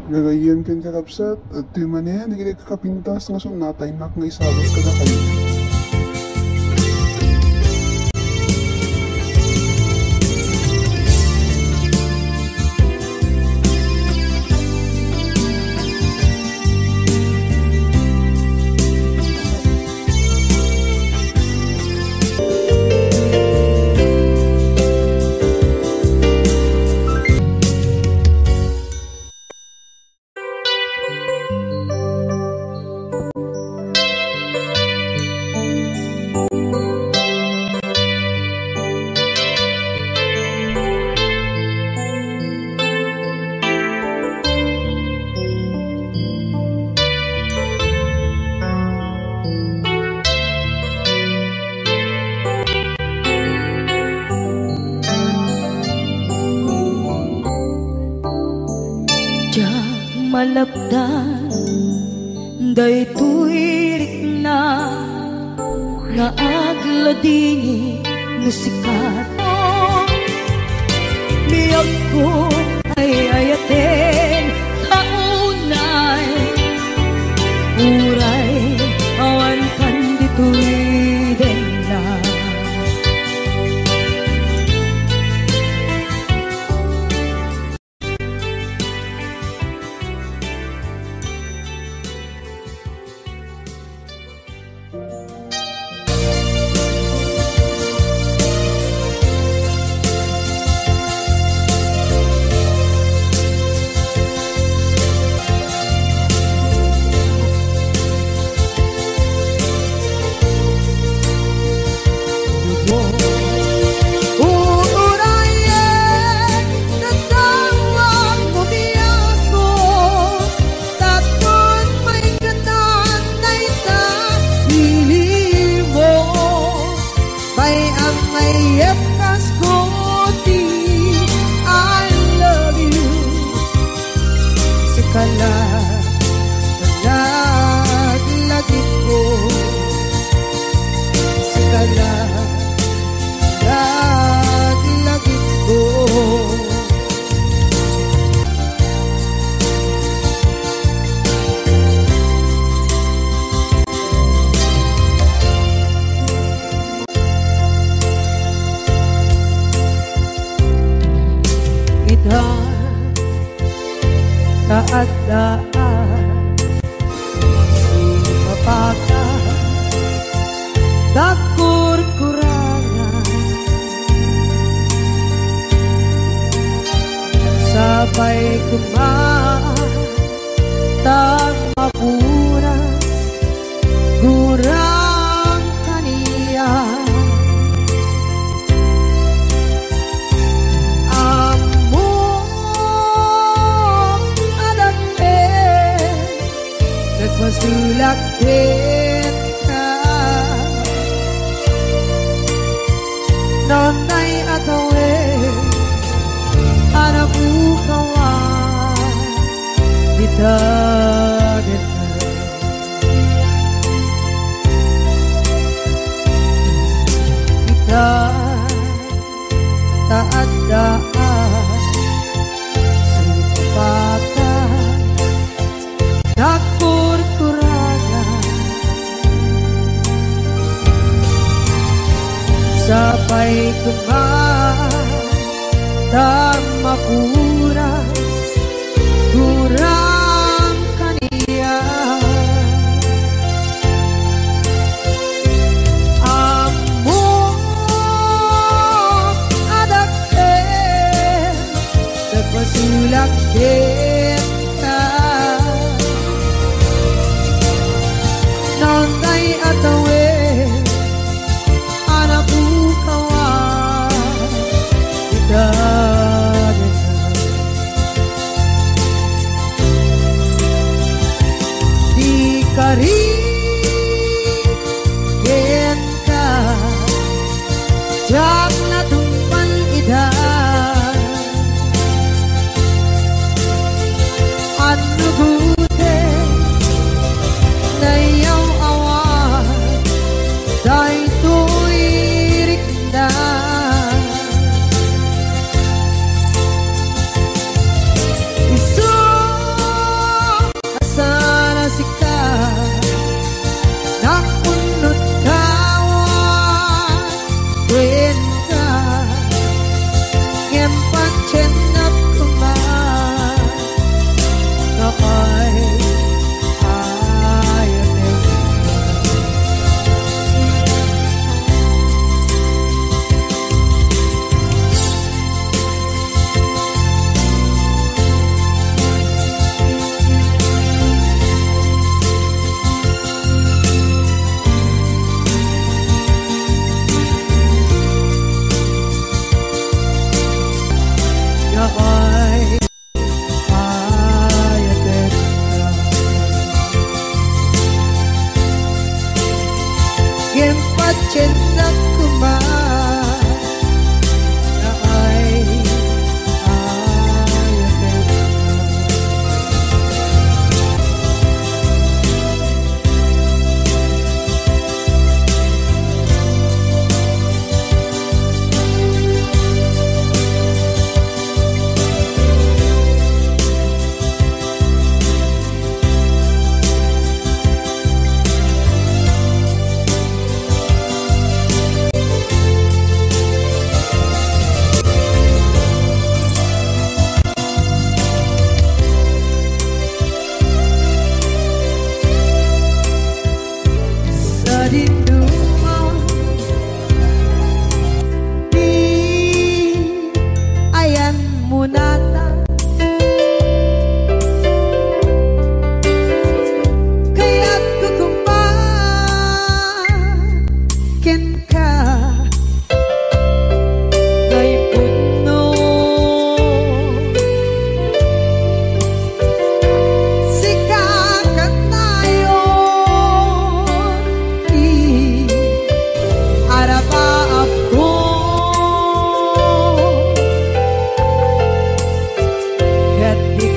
Gagayan kan kakapsat at timanen, hindi kakapintas nga natay mak nga isabot kada kayo. Malapdan daytoy rikna nga agladingi musikat miyag ko ay ayaten kaunay uray awan kan ditoy denla taadaan sumapaka takur-kurangan sabay kumaan tag mapura gurang kaniya masulak kita nonay atawe anak bukawan kita kita tak ada sepakat takur sabay kumaan tag mapuras gurang kaniya among adakte nagpasulak kita nonay atawe di kari kenta jak na tumpan ida anu gute nayaw awan dai tuirik da isu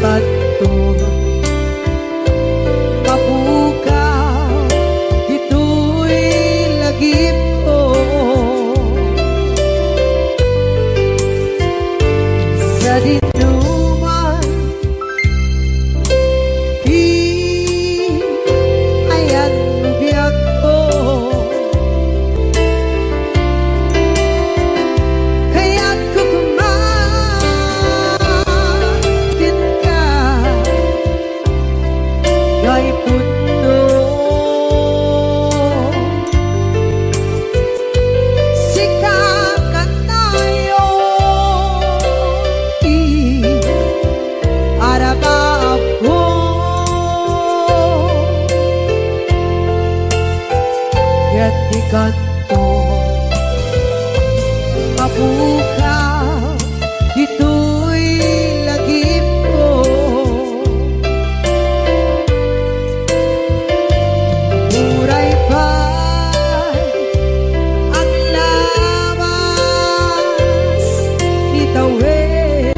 kadto mapukaw dito'y lagip ko sa dinuman di ayan biyak ko kaya't kukumakin ka kay puno sikakan tayo arabab ko kaya't ikanto mapukaw dito'y lagip ko muray pa'y ang lawas ni tawid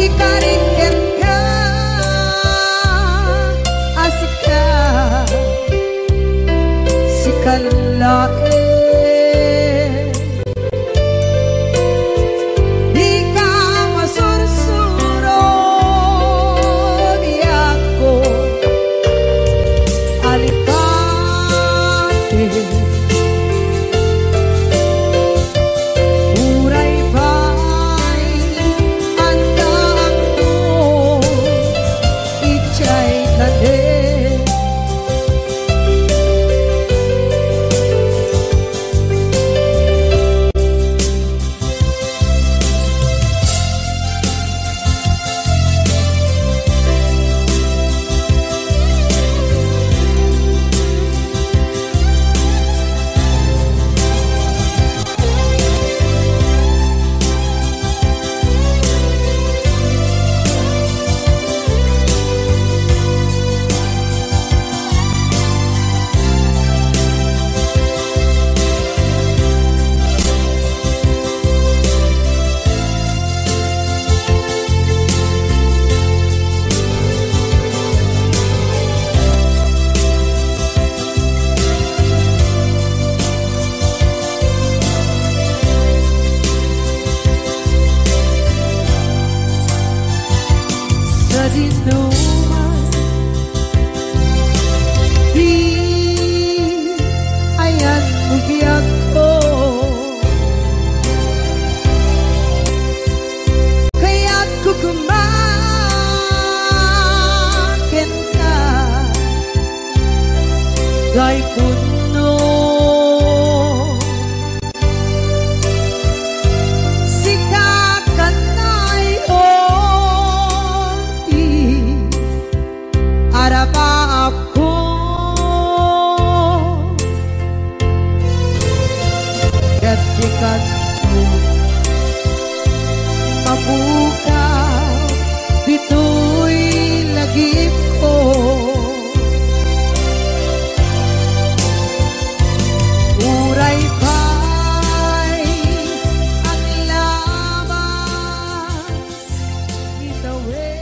ikaringen ka asik ka si kalae di ka masursuro di ako alikate muray pa'y andaan mo ichay kade sa dinuman di ayan biyak ko kaya't kukumakin ka kay puno sikakan tayo arabab ko kaya't ikanto mapukaw dito'y lagip ko muray pa'y ang lawas ni tawid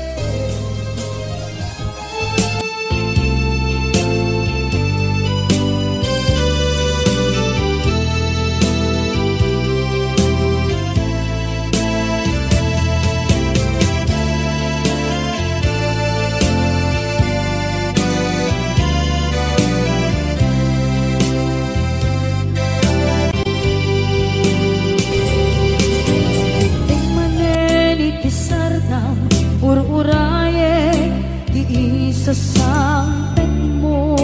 ur-uraye di isa sampen mo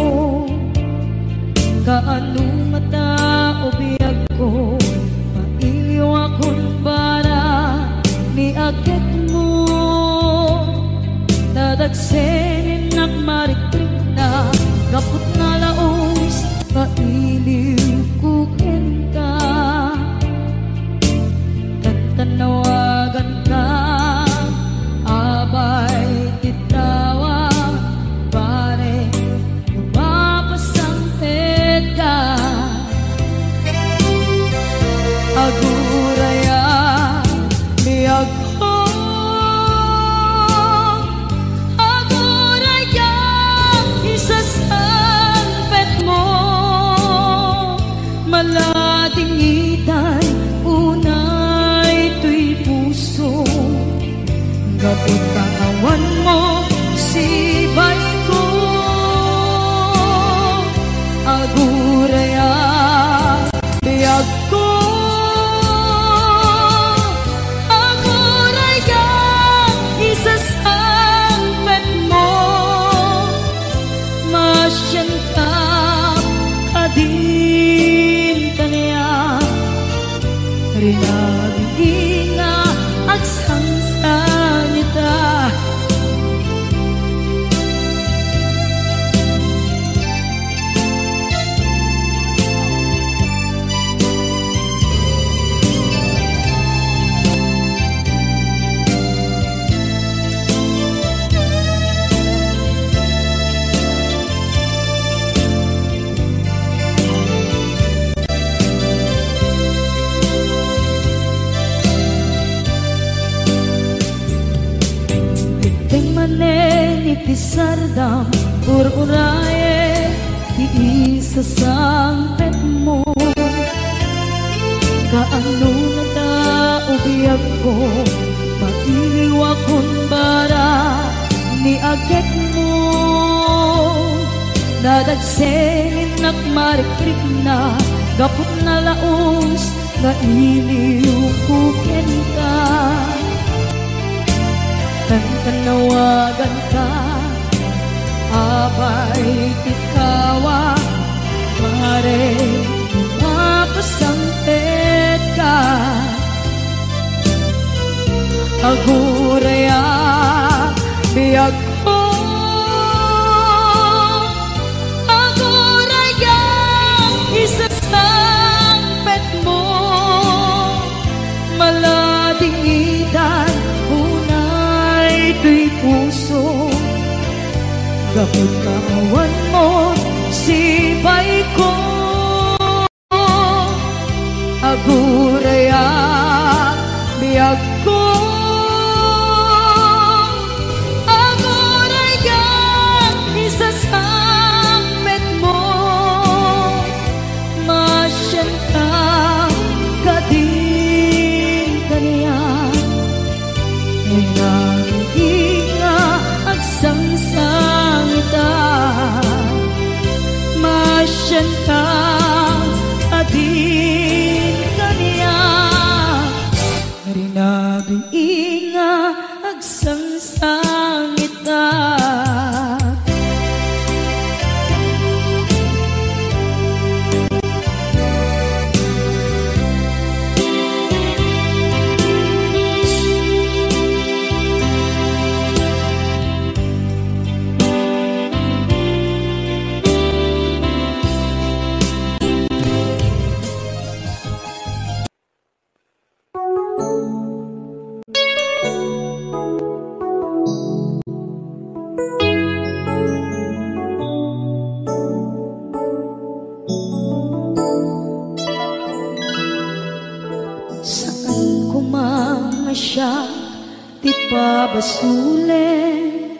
kaanong mata o biyag ko mailiw akong bara ni agit mo nadagsenin ng marikrik na kaput na laos mailiw kukin ka kantanawagan ka abay kitawa pare lumapasang tedka aguraya ti sardam ururaye ti isa sangpet mo. Kaano na ta ubiyag ko mailiwa kun bara ni agek mo. Nadagsenin nagmarikrik na gapot na laos na iliukukin ka. Tanawagan ka abay tikawa mare mapasampet ka. Aguraya biyag ko, aguraya isasampet mo. Malading itan unay tuy puso gapot kawan mo sibay ko. Aguraya biyag ko, aguraya isasampet mo. Masyan ka kadin kaniya hindi nga agsangsang ita. Masyan ka adin kaniya rinagi nga agsangsang ita. Saan kumamasya ti pabasulen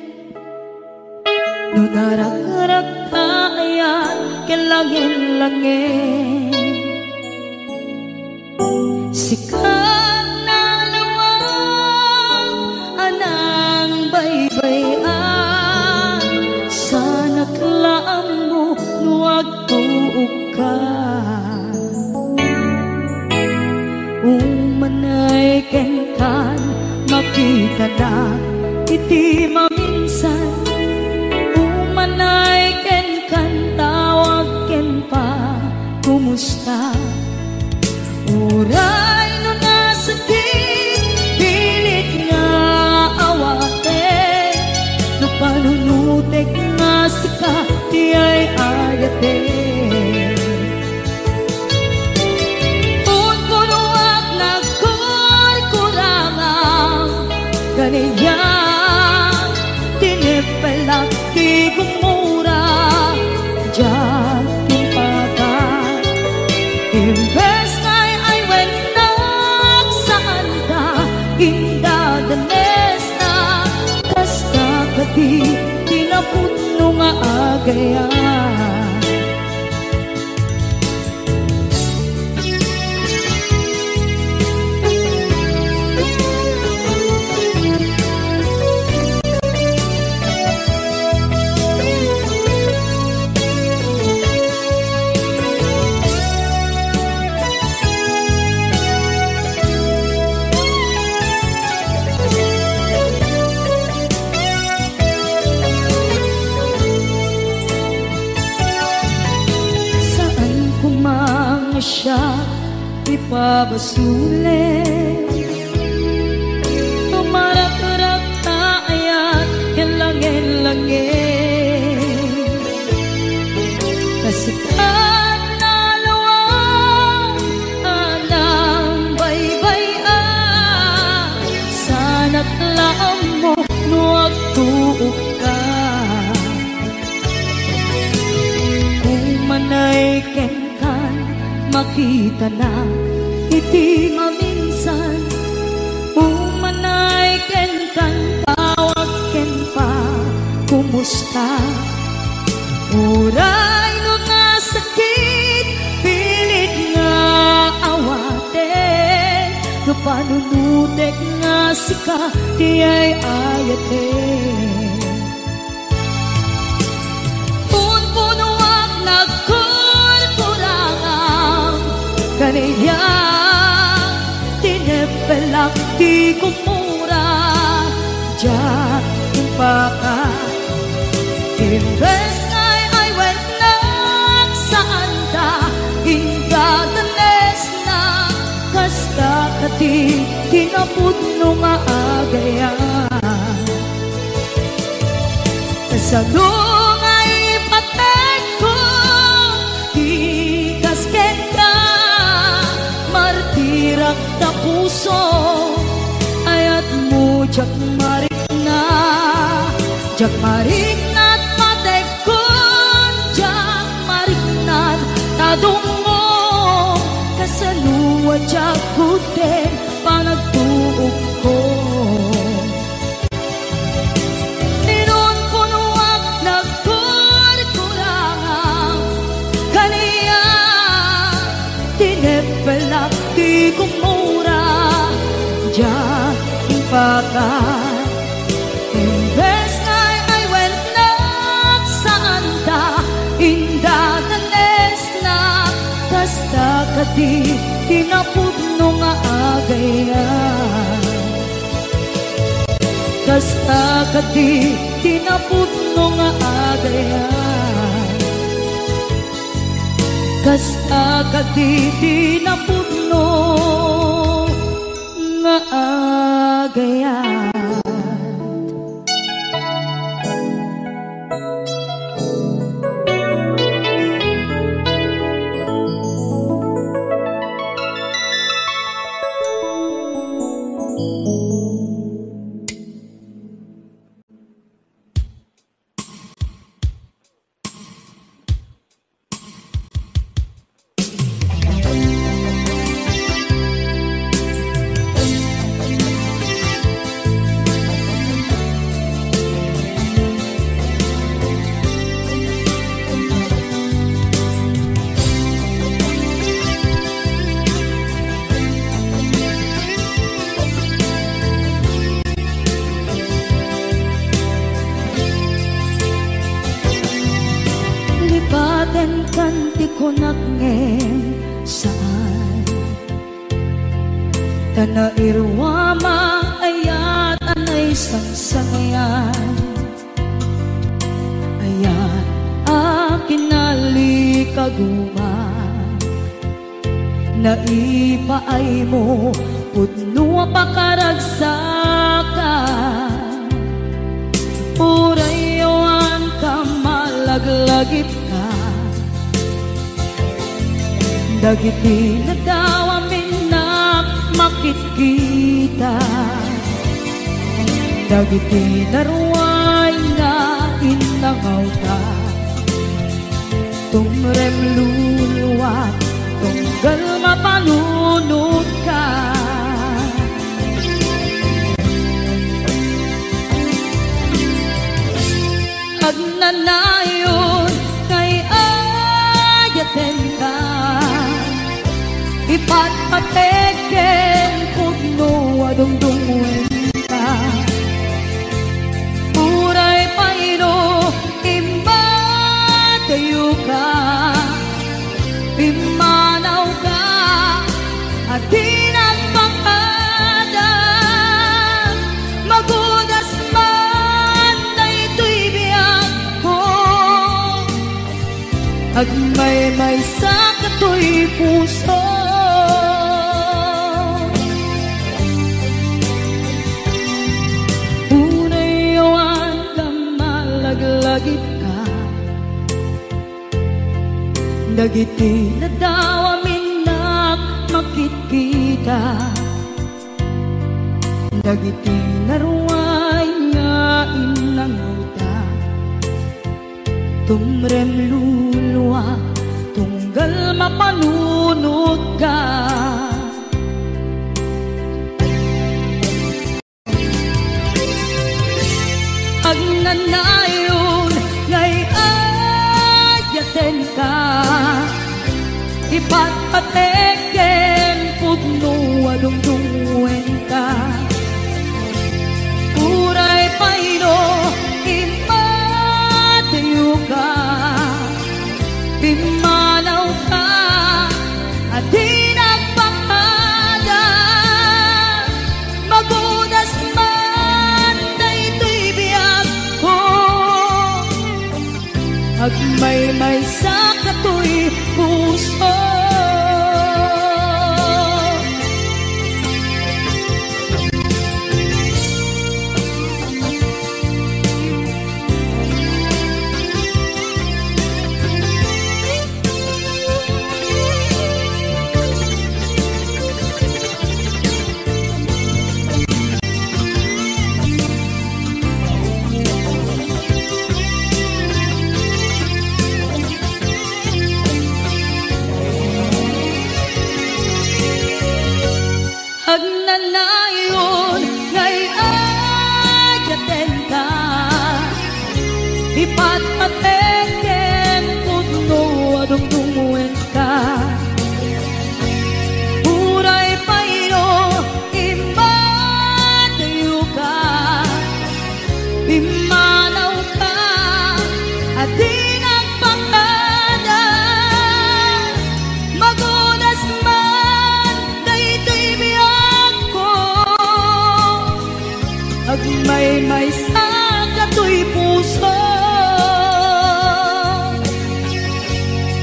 no narak-rak tayan kelangin-langin. Sikat na lawag anang baybayan sa naklaan mo nuwag tuog ka. Umanay kenkan makita na iti maminsan. Umanay kenkan tawag ken pa kumusta. Uray no nasakit pilit nga awate no panunutek nga sika ti ay ayate. Kaniya tinipelak ti gumura diyan timpagan. Imbes ngay ay wenak saan ka indadanes na kasta kati tinapuno nga agayan. Siya ipabasulen tumarak-rak tayan kelangin-langin. Kasikat na lawang anang baybayan sa naklaan mo nuwag tuog ka. Umanay kenkan makita na iti maminsan. Umanay ken kan tawag ken pa ka. Uray no nga sakit, pilit nga awaten. No panunutek nga sika, di ay ayaten. Punpunuak nagkurkurangang kaniya, tinepelak di kumura, diyan impaka. Imbes ngay ay went nagsaan ta, ingadanes na kasta kati kinaput no nga agayan. Kasalong ay patek ko, ikasken ka, martirak na puso, ayat mo jak marik na, jak marik na't patek ko, jak marik na't tadungo, kasaluwa jak kuten panagtuog ko. Ninon punuak nagkurkurangang kaniya, tinepelak di kumura, diyan impaka. Imbes ngay ay went nagsaan ta, indadanes na kasta kati kinapudno nga agayan. Kasta kati kinapudno nga agayan. Kasta kati kinapudno nga agayan. Kanti ko nagngem saan tanairwama ayat anay sangsangayan, ayat akin nalikaguma, naipaay mo pudno pakaragsakan, urayawan ka malaglagip ka. Dagiti na daw amin na makikita, dagiti na ruway na inangaw ta, tumrem luluwat, tunggal mapanunod ka. Agnanayon kay ayaten ka, ipatpateken pudno adungdungwen ka. Uray paino imbatayo ka, imanaw ka, at tinagpakada, magudas man na ito'y biyag ko, agmay-may sa kato'y puso. Unayawan ka malaglagip ka, dagiti na daw amin na makikita, dagiti na ruway nga inangaw ta, tumrem luluwa, tunggal mapanunod ka. Agnanayon ka ipatpateken pudno adungdungen ka uray payno imatayo ka pimanaw ka at di nagpakada magudas man daytoy biyag ko agmay-may sa katoy puso agnanayon ngay adyaten ka ipatpateken pudno adungdungen ka uray payno imatayo ka pimanaw ka at di nagpakada magunas man daytoy biyag ko agmay-may sa katoy puso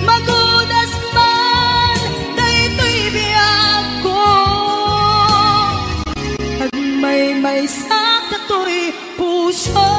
magunas man daytoy biyag ko agmay-may sa katoy puso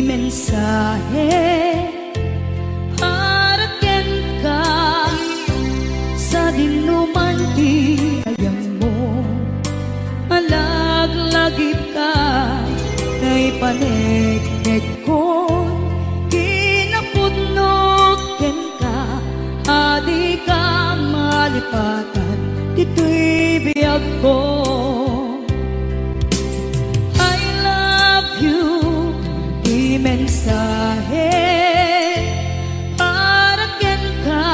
mensahe para ken ka sa dinuman di ayang mo malaglagip ka kay panegnek ko kinapudnok ken ka adi ka malipatan dito'y biyag ko mensahe para ken ka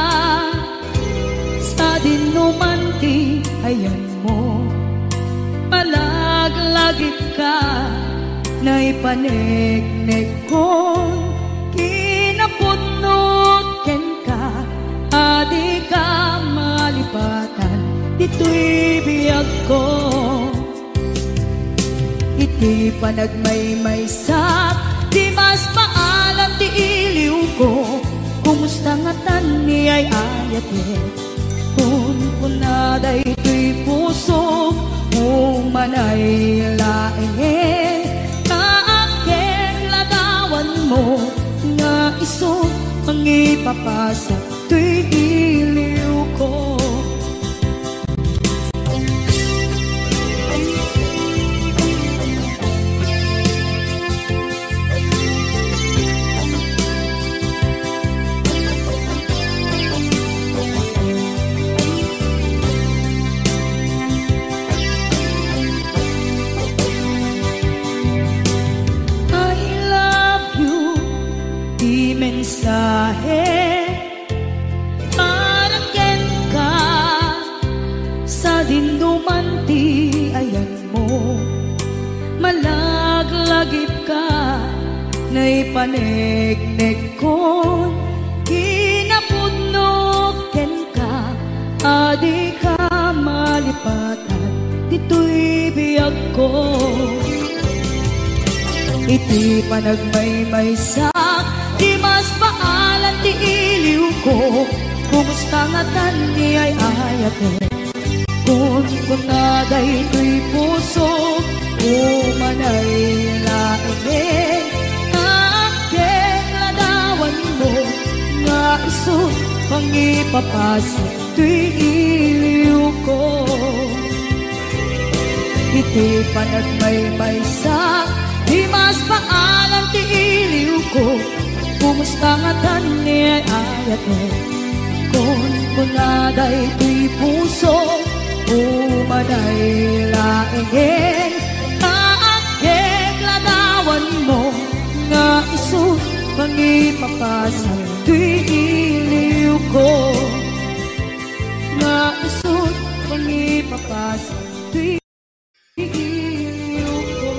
sa dinuman di ayan mo malaglagip ka na ipanegnek ko kinapudnok ken ka adi ka malipatan dito'y biyag ko iti panagmay-may sa di mas maalam di iliw ko kumusta nga tan ni ay ayate kun kunaday to'y puso umanay laeng kaakeng lagawan mo nga iso mangipapasa to'y iliw ko mensahe para ken ka sa dinuman ti ayan mo malaglagip ka na ipanegnek ko kinapudnok ken ka adi ka malipatan dito'y biyag ko iti panagmay-may sa di mas paalan ti iliw ko kumusta nga tan ni ay ayate kun kunaday to'y puso umanay laeng kaakeng ladawan mo ang ipapasok iliw ko. Iti panagmaymay sa di mas paalam ti iliw ko. Kumusta nga tani ayat mo kon kunaday ti puso umaday laeng kaageg ladawan mo nga isut pangipapasok ti iliw ko. Nga isut pangipapasok ti iliw ko.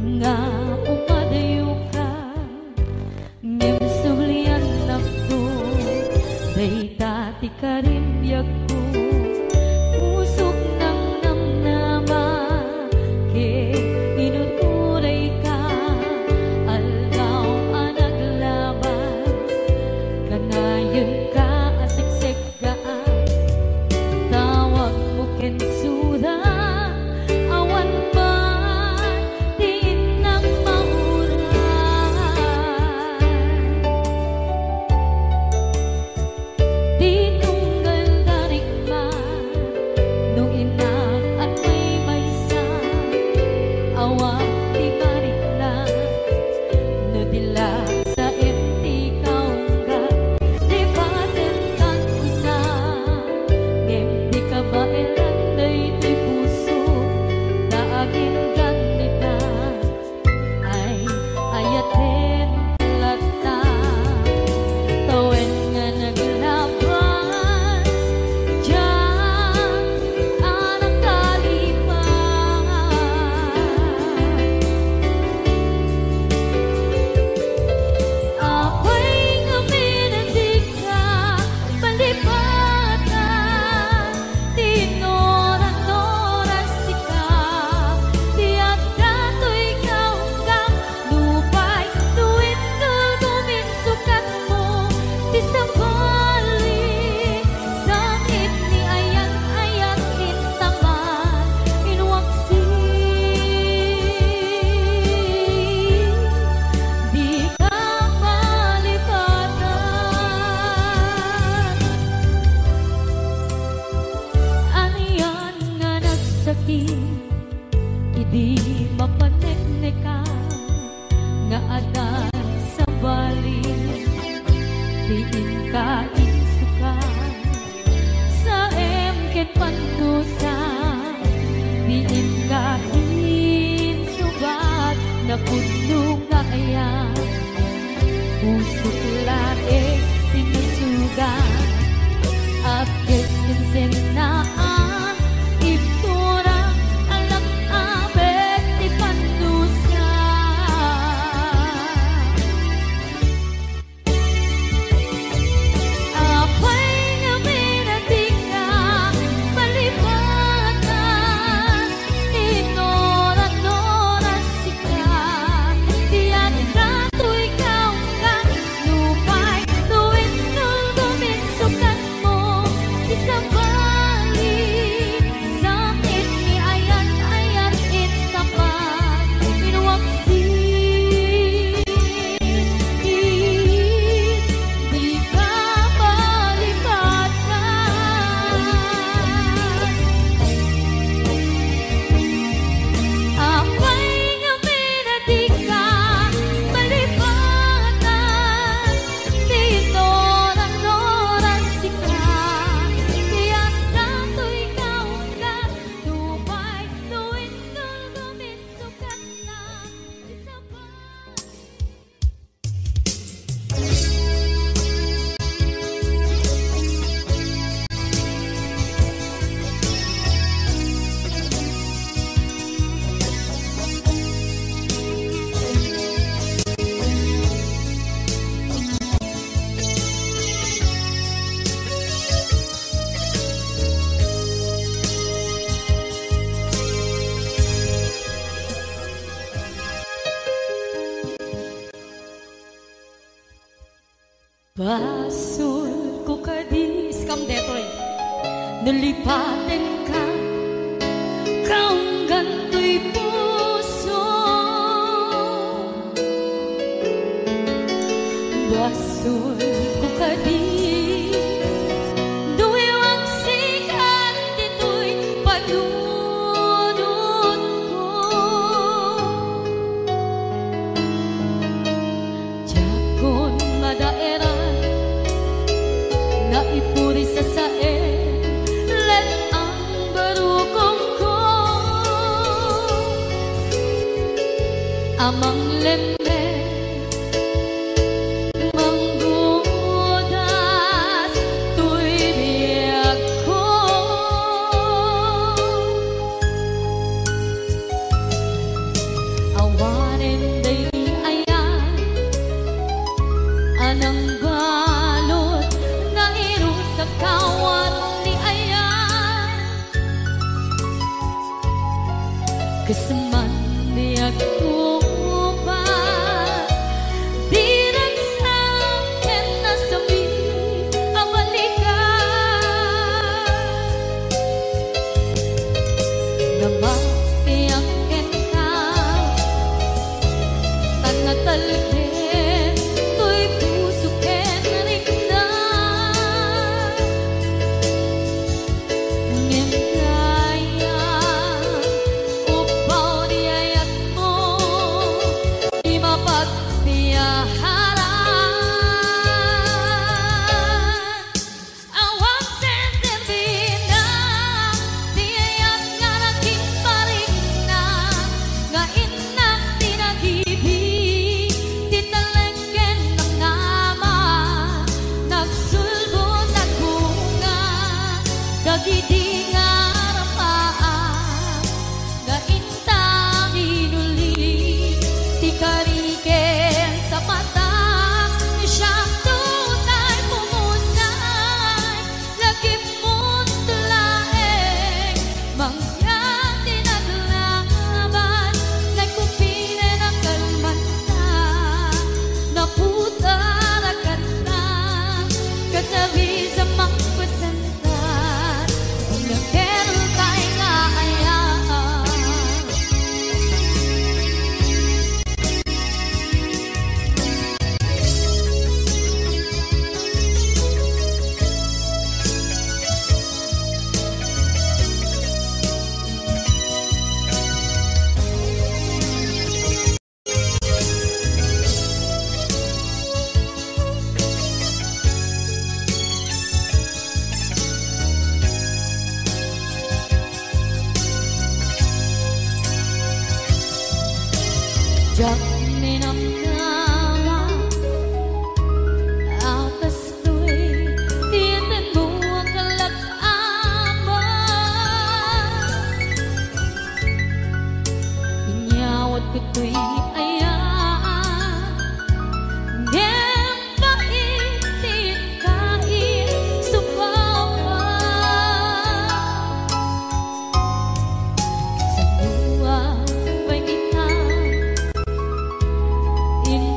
Nga upadayo ka ngem sulian nakto day dati ka rin yagko pusok ng namnama ke inuturay ka aldaw anaglabas kanayon ka asiksik ka tawag mo kensuda awan ba Idi mapatekne ka nga adan sa bali diin ka insuka sa emket pandusa diin ka insubat na puno nga ayan usok lae tinasuga apkes kinsen na iptura sa bali Basol ko kadis kam detoy nalipaten ka kaong ganto'y puso. Basol ko kadis duwewang sikat dito'y panunod ko. Jakon madaera naipuri sa sae let ang barukong ko amang lemme manggudas tuy biyag ko awanin day ayan anang balot kawan ni ayan keseman dia kupas dirang saken nasabi amalika namak yang engkau tanatalken tuy pusuken rinda Jak minamnama atas tuy tiyan mo ang kalak-ama inyawat ko tuy ayan nempaitin kain subawa semua baik in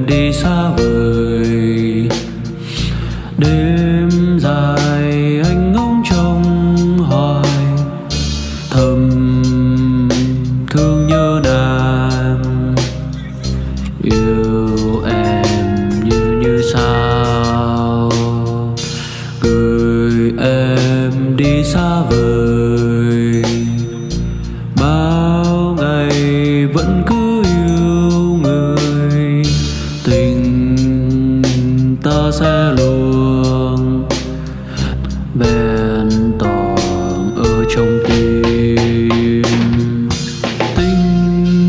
đi xa vời. Đêm dài anh ngóng trông hoài, thầm thương nhớ nàng. Yêu em như sao, gửi em đi xa vời. Bao ngày vẫn cứ yêu người, tình ta sẽ luôn vẹn toàn ở trong tim.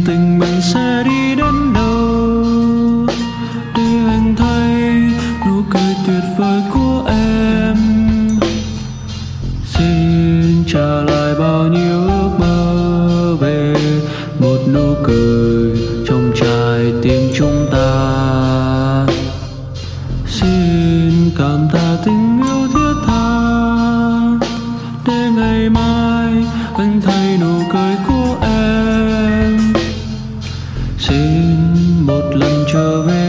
Tình mình sẽ đi đến đâu để anh thấy nụ cười tuyệt vời của em. Xin trả lại bao nhiêu ước mơ về một nụ cười trong trái tim chúng ta. Xin cảm tạ tình yêu thiết tha, để ngày mai anh thấy nụ cười của em. Xin một lần trở về